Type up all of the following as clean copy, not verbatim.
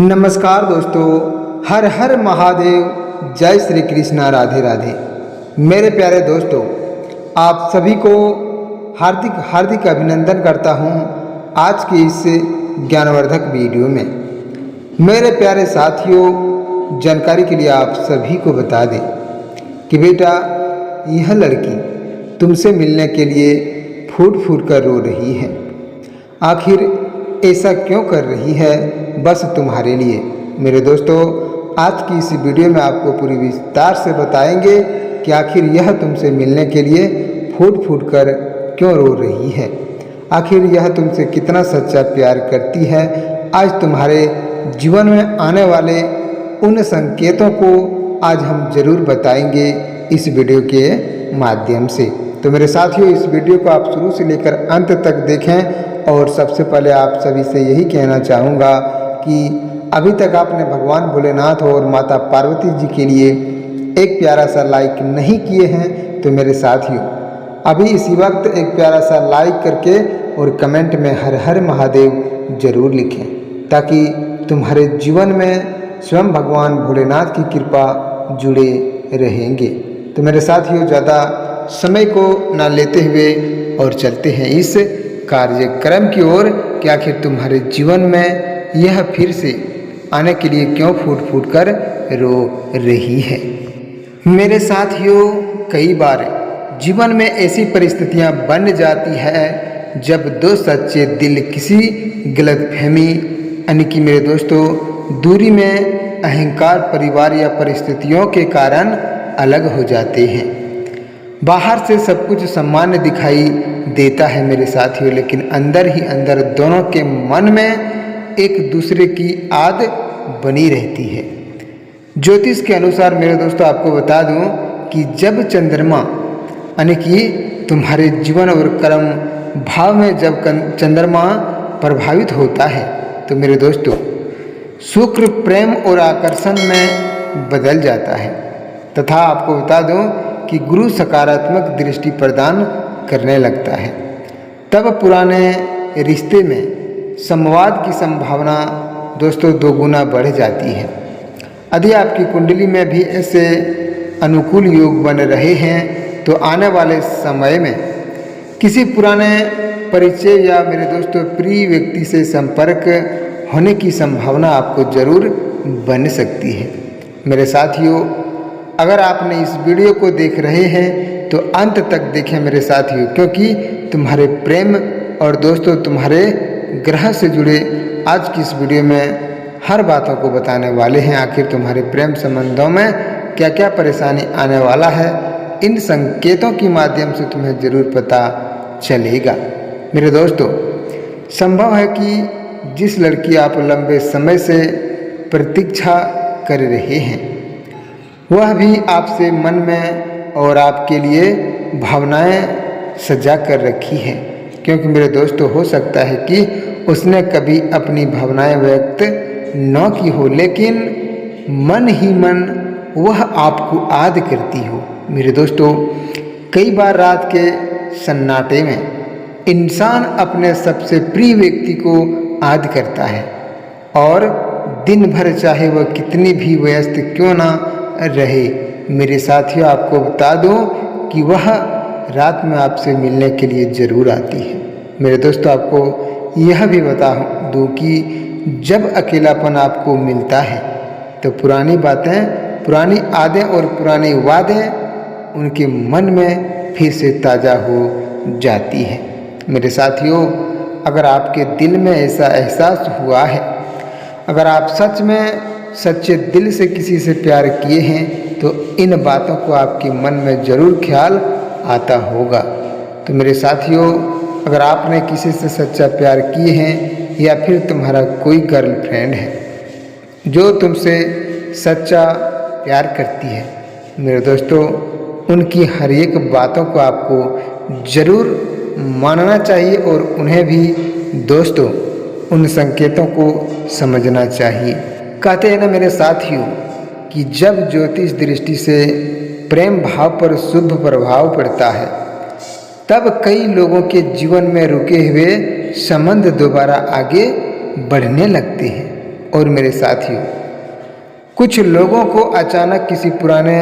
नमस्कार दोस्तों, हर हर महादेव, जय श्री कृष्णा, राधे राधे। मेरे प्यारे दोस्तों, आप सभी को हार्दिक हार्दिक अभिनंदन करता हूं आज की इस ज्ञानवर्धक वीडियो में। मेरे प्यारे साथियों, जानकारी के लिए आप सभी को बता दें कि बेटा, यह लड़की तुमसे मिलने के लिए फूट फूट कर रो रही है। आखिर ऐसा क्यों कर रही है? बस तुम्हारे लिए। मेरे दोस्तों, आज की इस वीडियो में आपको पूरी विस्तार से बताएंगे कि आखिर यह तुमसे मिलने के लिए फूट फूट कर क्यों रो रही है। आखिर यह तुमसे कितना सच्चा प्यार करती है। आज तुम्हारे जीवन में आने वाले उन संकेतों को आज हम जरूर बताएंगे इस वीडियो के माध्यम से। तो मेरे साथियों, इस वीडियो को आप शुरू से लेकर अंत तक देखें। और सबसे पहले आप सभी से यही कहना चाहूँगा कि अभी तक आपने भगवान भोलेनाथ और माता पार्वती जी के लिए एक प्यारा सा लाइक नहीं किए हैं तो मेरे साथियों, अभी इसी वक्त एक प्यारा सा लाइक करके और कमेंट में हर हर महादेव जरूर लिखें, ताकि तुम्हारे जीवन में स्वयं भगवान भोलेनाथ की कृपा जुड़े रहेंगे। तो मेरे साथियों, ज़्यादा समय को ना लेते हुए और चलते हैं इस कार्यक्रम की ओर कि आखिर तुम्हारे जीवन में यह फिर से आने के लिए क्यों फूट फूट कर रो रही है। मेरे साथियों, कई बार जीवन में ऐसी परिस्थितियां बन जाती है जब दो सच्चे दिल किसी गलतफहमी यानी कि मेरे दोस्तों दूरी में अहंकार, परिवार या परिस्थितियों के कारण अलग हो जाते हैं। बाहर से सब कुछ सामान्य दिखाई देता है मेरे साथियों, लेकिन अंदर ही अंदर दोनों के मन में एक दूसरे की आद बनी रहती है। ज्योतिष के अनुसार मेरे दोस्तों आपको बता दूं कि जब चंद्रमा यानी कि तुम्हारे जीवन और कर्म भाव में जब चंद्रमा प्रभावित होता है तो मेरे दोस्तों शुक्र प्रेम और आकर्षण में बदल जाता है। तथा आपको बता दूं कि गुरु सकारात्मक दृष्टि प्रदान करने लगता है। तब पुराने रिश्ते में संवाद की संभावना दोस्तों दोगुना बढ़ जाती है। यदि आपकी कुंडली में भी ऐसे अनुकूल योग बन रहे हैं तो आने वाले समय में किसी पुराने परिचय या मेरे दोस्तों प्रिय व्यक्ति से संपर्क होने की संभावना आपको जरूर बन सकती है। मेरे साथियों, अगर आपने इस वीडियो को देख रहे हैं तो अंत तक देखें मेरे साथियों, क्योंकि तुम्हारे प्रेम और दोस्तों तुम्हारे ग्रह से जुड़े आज की इस वीडियो में हर बातों को बताने वाले हैं। आखिर तुम्हारे प्रेम संबंधों में क्या क्या परेशानी आने वाला है, इन संकेतों के माध्यम से तुम्हें जरूर पता चलेगा। मेरे दोस्तों, संभव है कि जिस लड़की आप लंबे समय से प्रतीक्षा कर रहे हैं वह भी आपसे मन में और आपके लिए भावनाएं सजा कर रखी है। क्योंकि मेरे दोस्तों, हो सकता है कि उसने कभी अपनी भावनाएं व्यक्त न की हो, लेकिन मन ही मन वह आपको आद करती हो। मेरे दोस्तों, कई बार रात के सन्नाटे में इंसान अपने सबसे प्रिय व्यक्ति को आद करता है और दिन भर चाहे वह कितनी भी व्यस्त क्यों ना रहे, मेरे साथियों आपको बता दूं कि वह रात में आपसे मिलने के लिए जरूर आती है। मेरे दोस्तों, आपको यह भी बता दूं कि जब अकेलापन आपको मिलता है तो पुरानी बातें, पुरानी आदतें और पुरानी वादें उनके मन में फिर से ताज़ा हो जाती है। मेरे साथियों, अगर आपके दिल में ऐसा एहसास हुआ है, अगर आप सच में सच्चे दिल से किसी से प्यार किए हैं तो इन बातों को आपके मन में ज़रूर ख्याल आता होगा। तो मेरे साथियों, अगर आपने किसी से सच्चा प्यार किए हैं या फिर तुम्हारा कोई गर्लफ्रेंड है जो तुमसे सच्चा प्यार करती है, मेरे दोस्तों उनकी हर एक बातों को आपको ज़रूर मानना चाहिए और उन्हें भी दोस्तों उन संकेतों को समझना चाहिए। कहते हैं ना मेरे साथियों कि जब ज्योतिष दृष्टि से प्रेम भाव पर शुभ प्रभाव पड़ता है तब कई लोगों के जीवन में रुके हुए संबंध दोबारा आगे बढ़ने लगते हैं। और मेरे साथियों, कुछ लोगों को अचानक किसी पुराने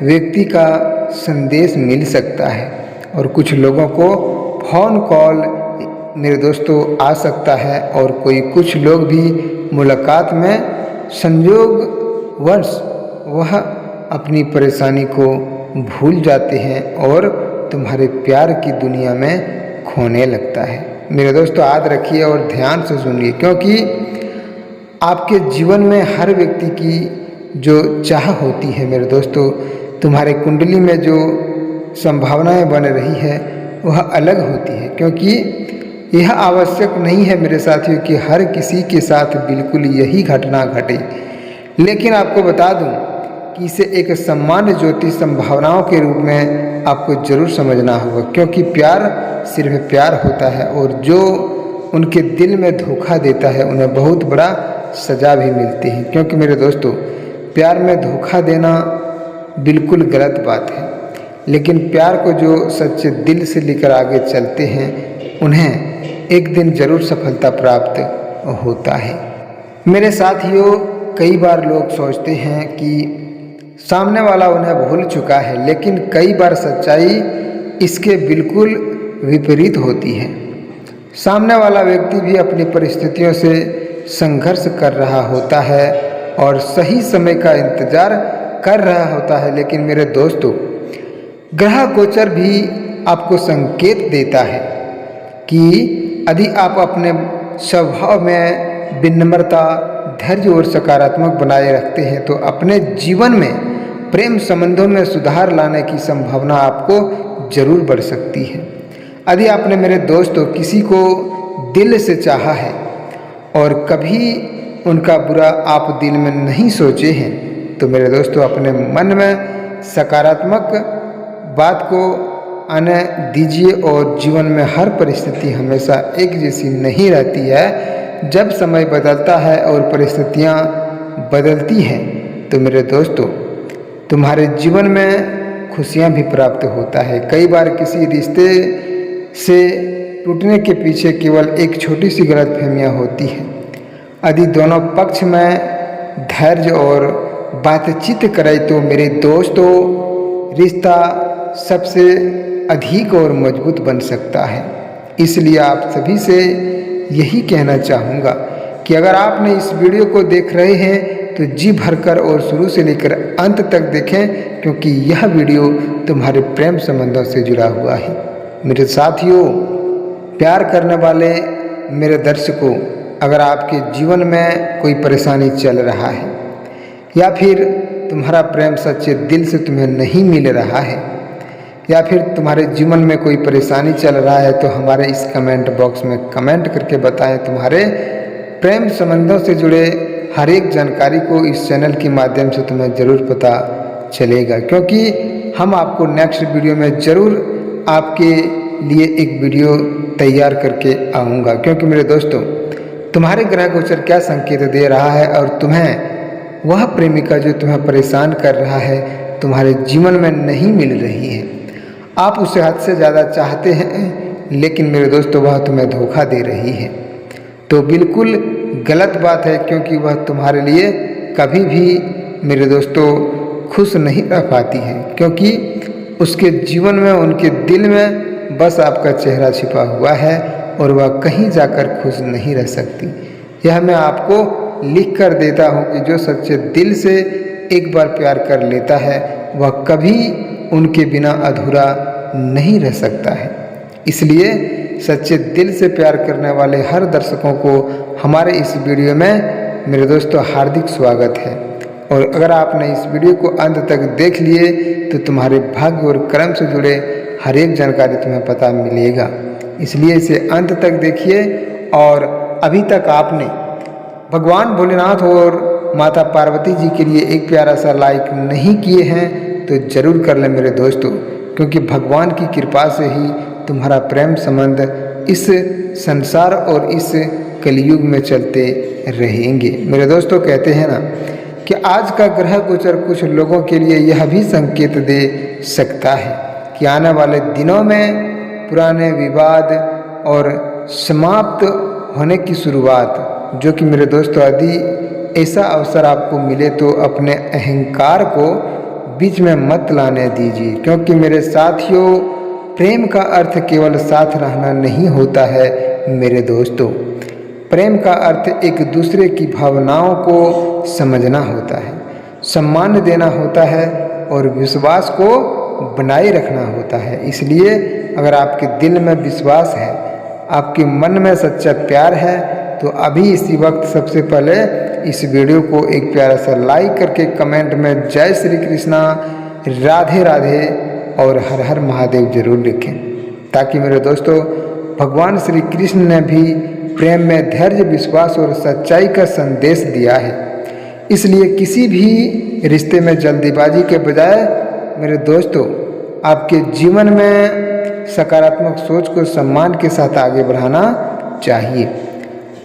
व्यक्ति का संदेश मिल सकता है और कुछ लोगों को फ़ोन कॉल मेरे दोस्तों आ सकता है, और कुछ लोग भी मुलाकात में संयोगवश वह अपनी परेशानी को भूल जाते हैं और तुम्हारे प्यार की दुनिया में खोने लगता है। मेरे दोस्तों याद रखिए और ध्यान से सुनिए, क्योंकि आपके जीवन में हर व्यक्ति की जो चाह होती है मेरे दोस्तों, तुम्हारे कुंडली में जो संभावनाएं बन रही है वह अलग होती है। क्योंकि यह आवश्यक नहीं है मेरे साथियों कि हर किसी के साथ बिल्कुल यही घटना घटे, लेकिन आपको बता दूं कि इसे एक सामान्य ज्योतिष संभावनाओं के रूप में आपको जरूर समझना होगा। क्योंकि प्यार सिर्फ प्यार होता है, और जो उनके दिल में धोखा देता है उन्हें बहुत बड़ा सज़ा भी मिलती है। क्योंकि मेरे दोस्तों, प्यार में धोखा देना बिल्कुल गलत बात है, लेकिन प्यार को जो सच्चे दिल से लेकर आगे चलते हैं उन्हें एक दिन जरूर सफलता प्राप्त होता है। मेरे साथियों, कई बार लोग सोचते हैं कि सामने वाला उन्हें भूल चुका है, लेकिन कई बार सच्चाई इसके बिल्कुल विपरीत होती है। सामने वाला व्यक्ति भी अपनी परिस्थितियों से संघर्ष कर रहा होता है और सही समय का इंतजार कर रहा होता है, लेकिन मेरे दोस्तों, ग्रह गोचर भी आपको संकेत देता है कि यदि आप अपने स्वभाव में विनम्रता, धैर्य और सकारात्मक बनाए रखते हैं तो अपने जीवन में प्रेम संबंधों में सुधार लाने की संभावना आपको जरूर बढ़ सकती है। यदि आपने मेरे दोस्तों किसी को दिल से चाहा है और कभी उनका बुरा आप दिल में नहीं सोचे हैं, तो मेरे दोस्तों अपने मन में सकारात्मक बात को आने दीजिए। और जीवन में हर परिस्थिति हमेशा एक जैसी नहीं रहती है। जब समय बदलता है और परिस्थितियाँ बदलती हैं तो मेरे दोस्तों तुम्हारे जीवन में खुशियाँ भी प्राप्त होता है। कई बार किसी रिश्ते से टूटने के पीछे केवल एक छोटी सी गलतफहमियाँ होती हैं। यदि दोनों पक्ष में धैर्य और बातचीत करें तो मेरे दोस्तों रिश्ता सबसे अधिक और मजबूत बन सकता है। इसलिए आप सभी से यही कहना चाहूँगा कि अगर आपने इस वीडियो को देख रहे हैं तो जी भरकर और शुरू से लेकर अंत तक देखें, क्योंकि यह वीडियो तुम्हारे प्रेम संबंधों से जुड़ा हुआ है। मेरे साथियों, प्यार करने वाले मेरे दर्शकों, अगर आपके जीवन में कोई परेशानी चल रहा है या फिर तुम्हारा प्रेम सच्चे दिल से तुम्हें नहीं मिल रहा है या फिर तुम्हारे जीवन में कोई परेशानी चल रहा है, तो हमारे इस कमेंट बॉक्स में कमेंट करके बताएं। तुम्हारे प्रेम संबंधों से जुड़े हर एक जानकारी को इस चैनल के माध्यम से तुम्हें ज़रूर पता चलेगा, क्योंकि हम आपको नेक्स्ट वीडियो में ज़रूर आपके लिए एक वीडियो तैयार करके आऊँगा। क्योंकि मेरे दोस्तों, तुम्हारे ग्रह गोचर क्या संकेत दे रहा है और तुम्हें वह प्रेमिका जो तुम्हें परेशान कर रहा है तुम्हारे जीवन में नहीं मिल रही है। आप उसे हद से ज़्यादा चाहते हैं, लेकिन मेरे दोस्तों वह तुम्हें धोखा दे रही है, तो बिल्कुल गलत बात है। क्योंकि वह तुम्हारे लिए कभी भी मेरे दोस्तों खुश नहीं रह पाती है, क्योंकि उसके जीवन में, उनके दिल में बस आपका चेहरा छिपा हुआ है और वह कहीं जाकर खुश नहीं रह सकती। यह मैं आपको लिख कर देता हूँ कि जो सच्चे दिल से एक बार प्यार कर लेता है वह कभी उनके बिना अधूरा नहीं रह सकता है। इसलिए सच्चे दिल से प्यार करने वाले हर दर्शकों को हमारे इस वीडियो में मेरे दोस्तों हार्दिक स्वागत है। और अगर आपने इस वीडियो को अंत तक देख लिए तो तुम्हारे भाग्य और कर्म से जुड़े हर एक जानकारी तुम्हें पता मिलेगा। इसलिए इसे अंत तक देखिए। और अभी तक आपने भगवान भोलेनाथ और माता पार्वती जी के लिए एक प्यारा सा लाइक नहीं किए हैं तो ज़रूर कर लें मेरे दोस्तों, क्योंकि भगवान की कृपा से ही तुम्हारा प्रेम संबंध इस संसार और इस कलयुग में चलते रहेंगे। मेरे दोस्तों, कहते हैं ना कि आज का ग्रह गोचर कुछ लोगों के लिए यह भी संकेत दे सकता है कि आने वाले दिनों में पुराने विवाद और समाप्त होने की शुरुआत, जो कि मेरे दोस्तों यदि ऐसा अवसर आपको मिले तो अपने अहंकार को बीच में मत लाने दीजिए, क्योंकि मेरे साथियों प्रेम का अर्थ केवल साथ रहना नहीं होता है मेरे दोस्तों। प्रेम का अर्थ एक दूसरे की भावनाओं को समझना होता है, सम्मान देना होता है और विश्वास को बनाए रखना होता है। इसलिए अगर आपके दिल में विश्वास है, आपके मन में सच्चा प्यार है, तो अभी इसी वक्त सबसे पहले इस वीडियो को एक प्यारा सा लाइक करके कमेंट में जय श्री कृष्णा, राधे राधे और हर हर महादेव जरूर लिखें, ताकि मेरे दोस्तों भगवान श्री कृष्ण ने भी प्रेम में धैर्य, विश्वास और सच्चाई का संदेश दिया है। इसलिए किसी भी रिश्ते में जल्दीबाजी के बजाय मेरे दोस्तों आपके जीवन में सकारात्मक सोच को सम्मान के साथ आगे बढ़ाना चाहिए।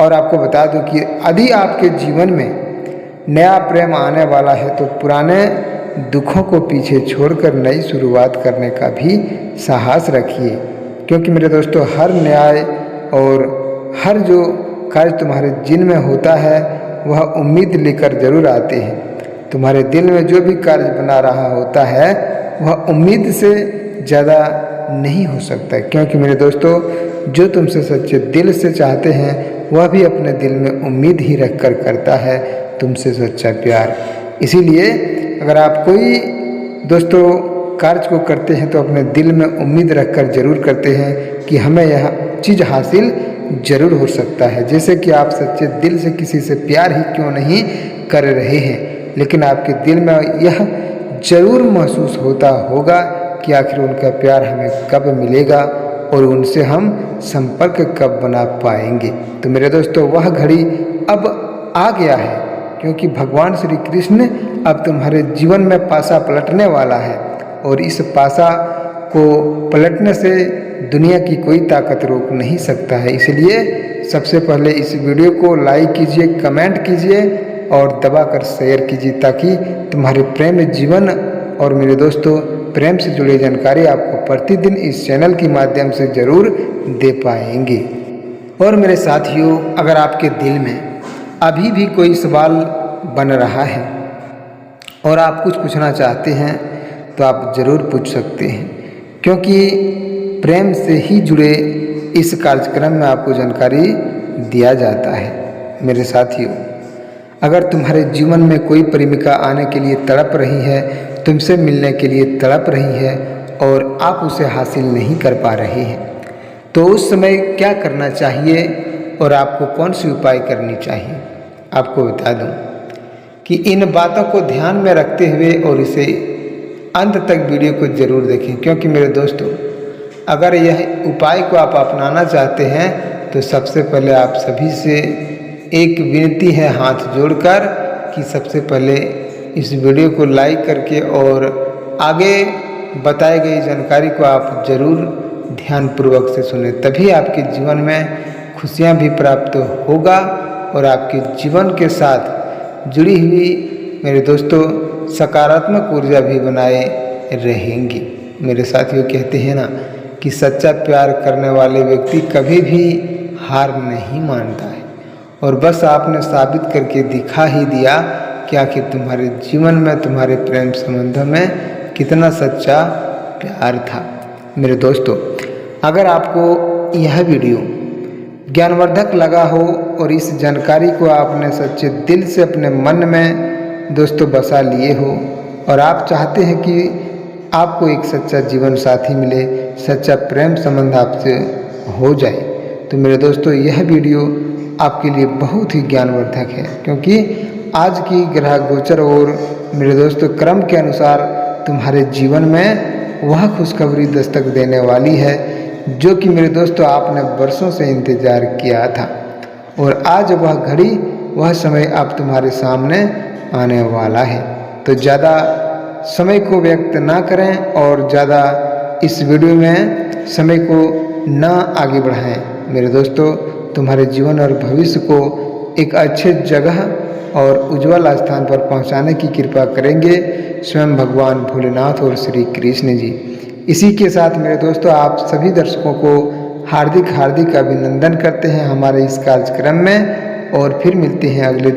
और आपको बता दूं कि यदि आपके जीवन में नया प्रेम आने वाला है तो पुराने दुखों को पीछे छोड़कर नई शुरुआत करने का भी साहस रखिए, क्योंकि मेरे दोस्तों हर न्याय और हर जो कार्य तुम्हारे जिन में होता है वह उम्मीद लेकर जरूर आते हैं। तुम्हारे दिल में जो भी कार्य बना रहा होता है वह उम्मीद से ज़्यादा नहीं हो सकता, क्योंकि मेरे दोस्तों जो तुमसे सच्चे दिल से चाहते हैं वह भी अपने दिल में उम्मीद ही रख कर करता है तुमसे सच्चा प्यार। इसीलिए अगर आप कोई दोस्तों कार्य को करते हैं तो अपने दिल में उम्मीद रखकर जरूर करते हैं कि हमें यह चीज़ हासिल जरूर हो सकता है। जैसे कि आप सच्चे दिल से किसी से प्यार ही क्यों नहीं कर रहे हैं, लेकिन आपके दिल में यह जरूर महसूस होता होगा कि आखिर उनका प्यार हमें कब मिलेगा और उनसे हम संपर्क कब बना पाएंगे। तो मेरे दोस्तों वह घड़ी अब आ गया है, क्योंकि भगवान श्री कृष्ण अब तुम्हारे जीवन में पासा पलटने वाला है और इस पासा को पलटने से दुनिया की कोई ताकत रोक नहीं सकता है। इसलिए सबसे पहले इस वीडियो को लाइक कीजिए, कमेंट कीजिए और दबाकर शेयर कीजिए, ताकि तुम्हारे प्रेम जीवन और मेरे दोस्तों प्रेम से जुड़ी जानकारी आपको प्रतिदिन इस चैनल के माध्यम से जरूर दे पाएंगे। और मेरे साथियों अगर आपके दिल में अभी भी कोई सवाल बन रहा है और आप कुछ पूछना चाहते हैं तो आप ज़रूर पूछ सकते हैं, क्योंकि प्रेम से ही जुड़े इस कार्यक्रम में आपको जानकारी दिया जाता है। मेरे साथियों अगर तुम्हारे जीवन में कोई प्रेमिका आने के लिए तड़प रही है, तुमसे मिलने के लिए तड़प रही है और आप उसे हासिल नहीं कर पा रहे हैं, तो उस समय क्या करना चाहिए और आपको कौन सी उपाय करनी चाहिए। आपको बता दूं कि इन बातों को ध्यान में रखते हुए और इसे अंत तक वीडियो को जरूर देखें, क्योंकि मेरे दोस्तों अगर यह उपाय को आप अपनाना चाहते हैं तो सबसे पहले आप सभी से एक विनती है हाथ जोड़कर कि सबसे पहले इस वीडियो को लाइक करके और आगे बताई गई जानकारी को आप जरूर ध्यानपूर्वक से सुने, तभी आपके जीवन में खुशियां भी प्राप्त होगा और आपके जीवन के साथ जुड़ी हुई मेरे दोस्तों सकारात्मक ऊर्जा भी बनाए रहेंगी। मेरे साथियों कहते हैं ना कि सच्चा प्यार करने वाले व्यक्ति कभी भी हार नहीं मानता है, और बस आपने साबित करके दिखा ही दिया कि आखिर तुम्हारे जीवन में तुम्हारे प्रेम संबंध में कितना सच्चा प्यार था। मेरे दोस्तों अगर आपको यह वीडियो ज्ञानवर्धक लगा हो और इस जानकारी को आपने सच्चे दिल से अपने मन में दोस्तों बसा लिए हो और आप चाहते हैं कि आपको एक सच्चा जीवन साथी मिले, सच्चा प्रेम संबंध आपसे हो जाए, तो मेरे दोस्तों यह वीडियो आपके लिए बहुत ही ज्ञानवर्धक है, क्योंकि आज की ग्रह गोचर और मेरे दोस्तों क्रम के अनुसार तुम्हारे जीवन में वह खुशखबरी दस्तक देने वाली है जो कि मेरे दोस्तों आपने वर्षों से इंतजार किया था, और आज वह घड़ी वह समय अब तुम्हारे सामने आने वाला है। तो ज़्यादा समय को व्यक्त ना करें और ज़्यादा इस वीडियो में समय को ना आगे बढ़ाएं। मेरे दोस्तों तुम्हारे जीवन और भविष्य को एक अच्छे जगह और उज्जवल स्थान पर पहुंचाने की कृपा करेंगे स्वयं भगवान भोलेनाथ और श्री कृष्ण जी। इसी के साथ मेरे दोस्तों आप सभी दर्शकों को हार्दिक हार्दिक अभिनंदन करते हैं हमारे इस कार्यक्रम में, और फिर मिलते हैं अगले